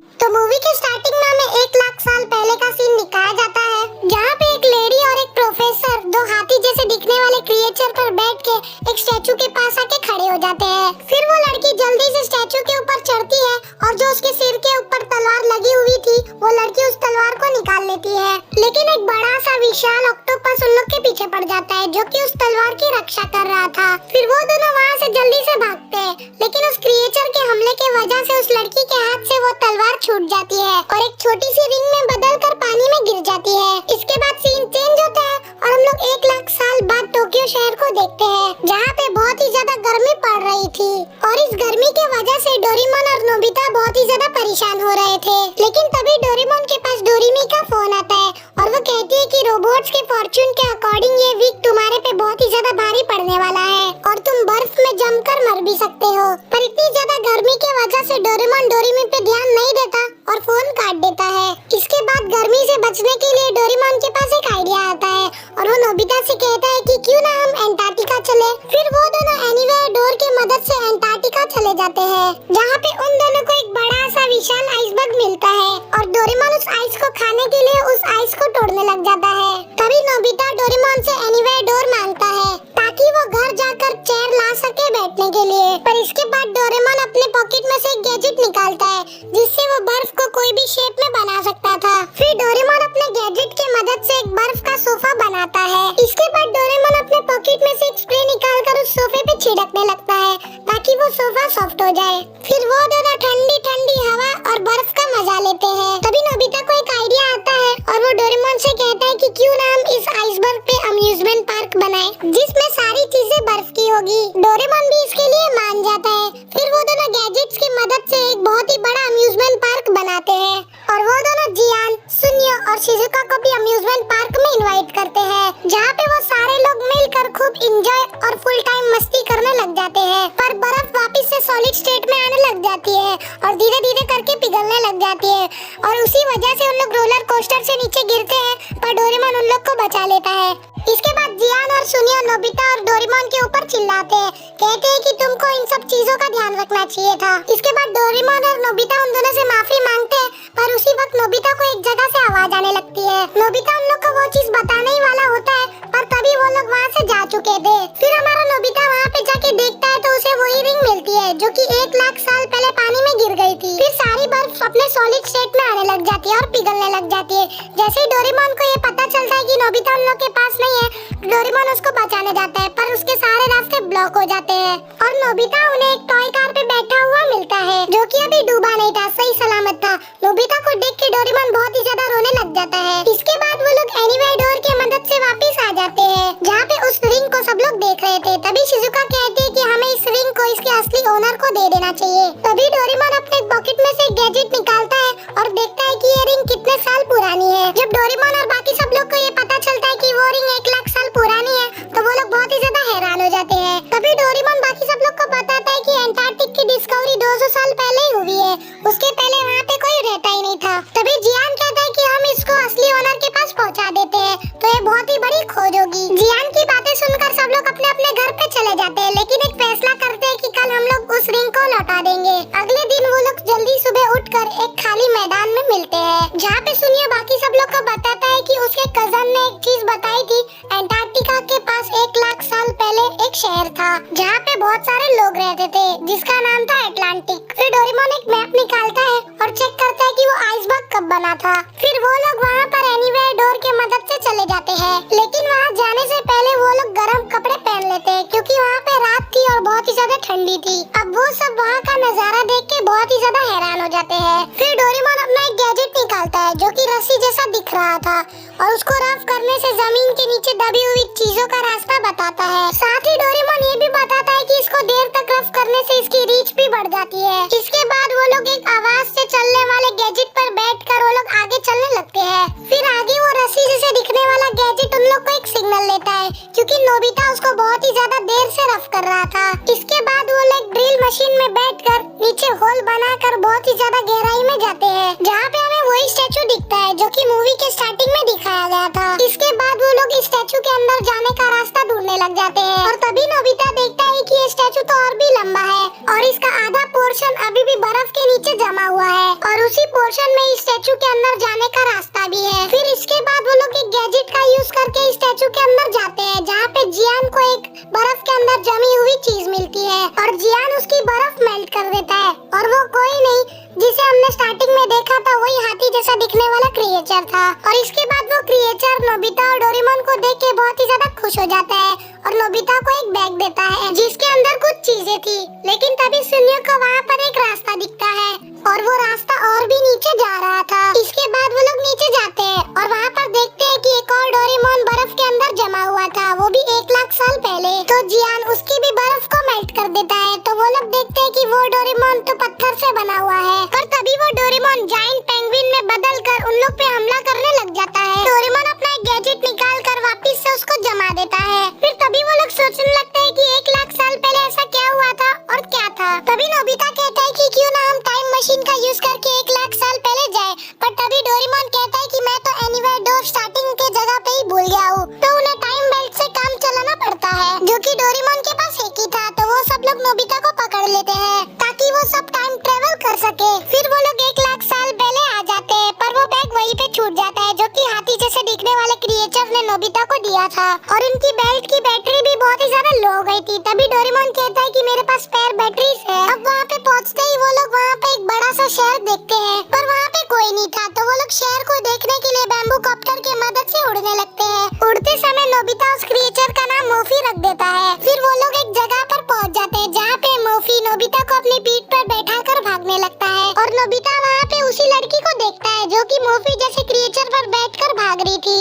तो मूवी के स्टार्टिंग में हमें 1 लाख साल पहले का सीन दिखाया जाता है, जहाँ पे एक लेडी और एक प्रोफेसर दो हाथी जैसे दिखने वाले क्रिएचर पर बैठ के एक स्टैचू के पास आके खड़े हो जाते हैं। फिर वो लड़की जल्दी से स्टैचू के ऊपर चढ़ती है और जो उसके सिर के ऊपर तलवार लगी हुई थी, वो लड़की उस तलवार को निकाल लेती है। लेकिन एक बड़ा सा विशाल ऑक्टोपस उन लोग के पीछे पड़ जाता है, जो कि उस तलवार की रक्षा कर रहा था। फिर वो दोनों वहाँ से जल्दी से भागते हैं, लेकिन उस क्रिएचर के हमले के वजह से उस लड़की के हाथ से वो तलवार छूट जाती है और एक छोटी सी रिंग में बदलकर पानी में गिर जाती है। इसके बाद सीन चेंज होता है और हम लोग 1 लाख साल बाद टोक्यो शहर को देखते हैं, जहाँ पे बहुत ही ज्यादा गर्मी पड़ रही थी और इस गर्मी के वजह से डोरेमोन और नोबिता बहुत ही ज्यादा परेशान हो रहे थे। लेकिन तभी डोरेमोन के पास डोरेमी का फोन आता है और वो कहती है कि रोबोट्स के फॉर्चून के अकॉर्डिंग ये वीक तुम्हारे पे बहुत ही ज्यादा भारी पड़ने वाला है और तुम बर्फ में जमकर मर भी सकते हो। पर इतनी ज्यादा गर्मी के वजह से डोरेमोन डोरेमी पे ध्यान नहीं देता और फोन काट देता है। इसके बाद गर्मी से बचने के लिए डोरेमोन के पास एक आइडिया आता है और वो नोबिता से कहता है कि क्यों ना हम एंटार्क्टिका चले। फिर वो दोनों एनीवेयर डोर की मदद से एंटार्क्टिका चले जाते हैं, जहाँ पे उन दोनों को एक बड़ा सा विशाल आइसबर्ग मिलता है और डोरेमोन उस आइस को खाने के लिए उस आइस को तोड़ने लग जाता है। तभी नोबिता डोरेमोन से एनीवेयर डोर मांगता है ताकि वो घर जाकर चेयर ला सके बैठने के लिए। पर इसके बाद डोरेमोन अपने पॉकेट में से एक गैजेट निकालता है जिससे वो बर्फ को कोई भी शेप में बना सकता था। फिर डोरेमोन अपने गैजेट की मदद से एक बर्फ का सोफा बनाता है। इसके बाद डोरेमोन अपने पॉकेट में से एक स्प्रे निकालकर उस सोफे पे छिड़कने लगता है ताकि वो सोफा सॉफ्ट हो जाए। फिर वो दोनों ठंडी ठंडी हवा और बर्फ का मजा लेते हैं। तभी नोबिता को एक आइडिया आता है और वो डोरेमोन से कहता है कि क्यों ना हम इस आइसबर्ग पे अम्यूजमेंट पार्क बनाएं, जिसमें सारी चीजें बर्फ की होगी। डोरेमोन भी इसके लिए मान जाता है। फिर वो दोनों गैजेट्स की मदद से एक बहुत ही बड़ा अम्यूजमेंट पार्क बनाते हैं और वो दोनों जियान, सुनियो और शिजुका को भी अम्यूजमेंट पार्क में इनवाइट करते हैं, जहाँ पे वो सारे लोग मिलकर खूब एंजॉय और फुल टाइम मस्ती करने लग जाते हैं। पर बर्फ वापस से सॉलिड स्टेट में आने लग जाती है और धीरे धीरे करके पिघलने लग जाती है और उसी वजह से उन लोग रोलर कोस्टर से नीचे गिरते हैं, पर डोरेमोन उन लोग को बचा लेता है। इसके बाद जियान और सुनियो नोबिता और डोरेमोन के ऊपर चिल्लाते हैं, कहते हैं कि तुमको इन सब चीजों का ध्यान रखना चाहिए था। इसके बाद डोरेमोन और नोबिता उन दोनों से माफी मांगते हैं, पर उसी वक्त नोबिता को एक जगह से आवाज आने लगती है। नोबिता उन लोग को वो चीज बताने ही वाला होता है, पर तभी वो लोग वहाँ से जा चुके थे। फिर हमारा नोबिता वहाँ पे जाके देखता है तो उसे वही रिंग मिलती है जो कि 1 लाख साल पहले पानी में गिर गई थी। फिर सारी बर्फ अपने सॉलिड स्टेट में आने लग जाती है और पिघलने लग जाती है। जैसे ही डोरेमोन को ये पता चलता है कि नोबिता उन लोग के पास नहीं है, डोरेमोन उसको बचाने जाता है, पर उसके सारे रास्ते ब्लॉक हो जाते हैं और नोबिता उन्हें एक टॉय कार पे बैठा हुआ मिलता है, जो कि अभी डूबा नहीं था, सही सलामत था। नोबिता को देख के डोरेमोन बहुत ही ज्यादा रोने लग जाता है। इसके बाद वो लोग एनीवेयर डोर की मदद से वापस आ जाते हैं, जहाँ पे उस रिंग को सब लोग देख रहे थे। तभी शिजुका कहती है कि हमें इस रिंग को इसके असली ओनर को दे देना चाहिए। तभी डोरेमोन अपने पॉकेट में से एक गैजेट निकालता है और देखता है कि ये रिंग कितने साल पुरानी है। जब डोरेमोन और बाकी सब लोग को ये पता चलता है कि वो रिंग 1 लाख साल पुरानी है, तो वो लोग बहुत ही ज्यादा हैरान हो जाते हैं। तभी डोरेमोन बाकी सब लोग को बताता है कि एंटार्क्टिक की डिस्कवरी 200 साल पहले ही हुई है, उसके पहले वहाँ पे कोई रहता ही नहीं था। तभी जियान कहता है कि हम इसको असली ओनर के पास पहुँचा देते हैं, तो ये बहुत ही बड़ी खोज होगी। जियान की बातें सुनकर सब लोग अपने अपने घर पे चले जाते हैं, लेकिन एक फैसला करते हैं कि कल हम लोग उस रिंग को लौटा देंगे। अगले दिन वो लोग जल्दी सुबह उठकर एक खाली मैदान में मिलते हैं, जहाँ पे सुनिए बाकी सब लोग को बताता है कि उसके कजन ने एक चीज बताई थी, एंटार्क्टिका के पास 1 लाख साल पहले एक शहर था जहाँ पे बहुत सारे लोग रहते थे, जिसका नाम था अटलांटिक। फिर डोरेमोन एक मैप निकालता है और चेक करता है कि वो आइसबर्ग कब बना था। फिर वो लोग वहाँ पर एनीवेयर डोर के मदद से चले जाते हैं, लेकिन वहाँ जाने से पहले वो लोग गर्म कपड़े पहन लेते हैं, क्योंकि वहाँ पे रात थी और बहुत ही ज्यादा ठंडी थी। अब वो सब वहाँ का नजारा देख के बहुत ही ज्यादा हैरान हो जाते हैं। फिर डोरेमोन अपना एक गैजेट निकालता है जो कि रस्सी जैसा दिख रहा था और उसको रफ करने से जमीन के नीचे दबी हुई चीजों का रास्ता बताता है। साथ ही डोरेमोन ये भी बताता है कि इसको देर तक रफ करने से इसकी रीच भी बढ़ जाती है। इसके बाद वो लोग एक आवाज से चलने वाले गैजेट पर बैठकर वो लोग आगे चलने लगते हैं। फिर आगे वो रस्सी जैसे दिखने वाला गैजेट उन लोग को एक सिग्नल लेता है, क्योंकि नोबिता उसको बहुत ही ज्यादा देर से रफ कर रहा था। इसके बाद वो लोग ड्रिल मशीन में बैठकर नीचे होल बनाकर बहुत ही ज्यादा गहराई में जाते हैं, जहाँ पे हमें वही स्टैचू दिखता है जो कि मूवी के स्टार्टिंग में दिखाया गया था। इसके बाद वो लोग इस स्टैचू के अंदर जाने का रास्ता ढूंढने लग जाते हैं और तभी नोबिता देखता है कि ये स्टैचू तो और भी लंबा है और इसका आधा पोर्शन अभी भी बर्फ के नीचे जमा हुआ है और उसी पोर्शन में इस स्टैचू के अंदर जाने का रास्ता भी है। फिर इसके बाद वो लोग एक गैजेट का यूज करके इस स्टैचू के अंदर जाते हैं, जहाँ पे जियान को एक बर्फ के अंदर जमी हुई चीज मिलती है और जियान उसकी बर्फ मेल्ट कर देता है और वो कोई नहीं जिसे हमने स्टार्टिंग में देखा था, वही हाथी जैसा दिखने वाला क्रिएचर था। और इसके बाद वो क्रिएचर नोबिता और डोरेमोन को देख के बहुत ही ज्यादा खुश हो जाता है और नोबिता को एक बैग देता है जिसके अंदर कुछ चीजें थी। लेकिन तभी सुनियो को वहाँ पर एक रास्ता दिखता है और वो रास्ता और भी नीचे जा रहा था। इसके बाद वो लोग नीचे जाते हैं और वहाँ पर देखते हैं कि एक और डोरेमोन बर्फ के अंदर जमा हुआ था, वो भी 1 लाख साल पहले। तो जियान उसकी भी बर्फ को मेल्ट कर देता है। तो वो लोग देखते हैं कि वो डोरेमोन तो पत्थर से बना हुआ है, पर तभी वो डोरेमोन जायंट पेंगुइन में बदल कर उन लोग पे हमला करने लग जाता है। डोरेमोन अपना एक गैजेट निकाल कर वापिस से उसको जमा देता है। फिर तभी वो लोग सोचने लगते हैं कि 1 लाख साल पहले ऐसा क्या हुआ था और क्या था। तभी नोबिता कहता है कि क्यों ना हम टाइम मशीन का यूज करके 1 लाख साल पहले जाए, पर तभी डोरेमोन कहता है कि मैं तो एनीवेयर डोर स्टार्टिंग के जगह पे ही भूल गया हूँ। तो उन्हें टाइम बेल्ट से काम चलाना पड़ता है, जो कि डोरेमोन के पास एक ही था। तो वो सब लोग नोबिता को पकड़ लेते हैं ताकि वो सब टाइम ट्रेवल कर सके। फिर वो लोग 1 लाख साल पहले आ जाते हैं, पर वो बैग वहीं पे छूट जाता है जो कि हाथी जैसे दिखने वाले क्रिएचर ने नोबिता को दिया था। और उनकी बेल्ट की बैटरी भी बहुत ही ज्यादा लो हो गई थी। तभी डोरेमोन कहता है कि मेरे पास स्पेयर बैटरीज है। अब वहाँ पे पहुँचते ही वो लोग वहाँ पे एक बड़ा सा शहर देखते हैं, पर वहाँ पे कोई नहीं था। तो वो लोग शहर को देखने के लिए बैम्बू कॉप्टर की मदद से उड़ने लगते हैं। उड़ते समय नोबिता उस क्रिएचर का नाम मोफी रख देता है। फिर वो लोग एक जगह पर पहुँच जाते हैं जहाँ पे मोफी नोबिता को अपनी पीठ पर बैठाकर भागने लगता है और नोबिता वहाँ पे उसी लड़की को देखता है जो कि मोफी जैसे क्रिएचर पर बैठकर भाग रही थी।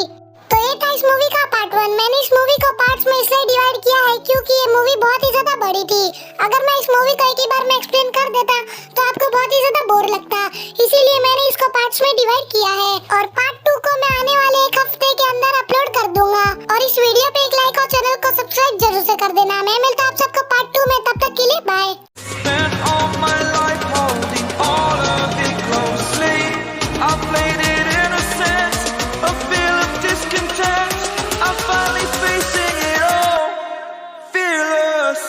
तो ये था इस मूवी का पार्ट 1। मैंने इस मूवी को पार्ट्स में इसलिए डिवाइड किया है क्योंकि ये मूवी बहुत ही ज्यादा बड़ी थी। अगर मैं इस मूवी को एक ही बार में एक्सप्लेन कर देता तो आपको बहुत ही ज्यादा बोर लगता, इसीलिए मैंने इसको पार्ट्स में डिवाइड किया है। और पार्ट 2 को मैं आने वाले 1 हफ्ते के अंदर अपलोड कर दूंगा। और इस वीडियो पे एक लाइक और चैनल को सब्सक्राइब जरूर से कर देना। मैं मिलता हूँ आप सबको पार्ट 2 में, तब तक के लिए bye. Spent all my life holding all of it closely. I played it innocent, a feel of discontent. I'm finally facing it all, fearless.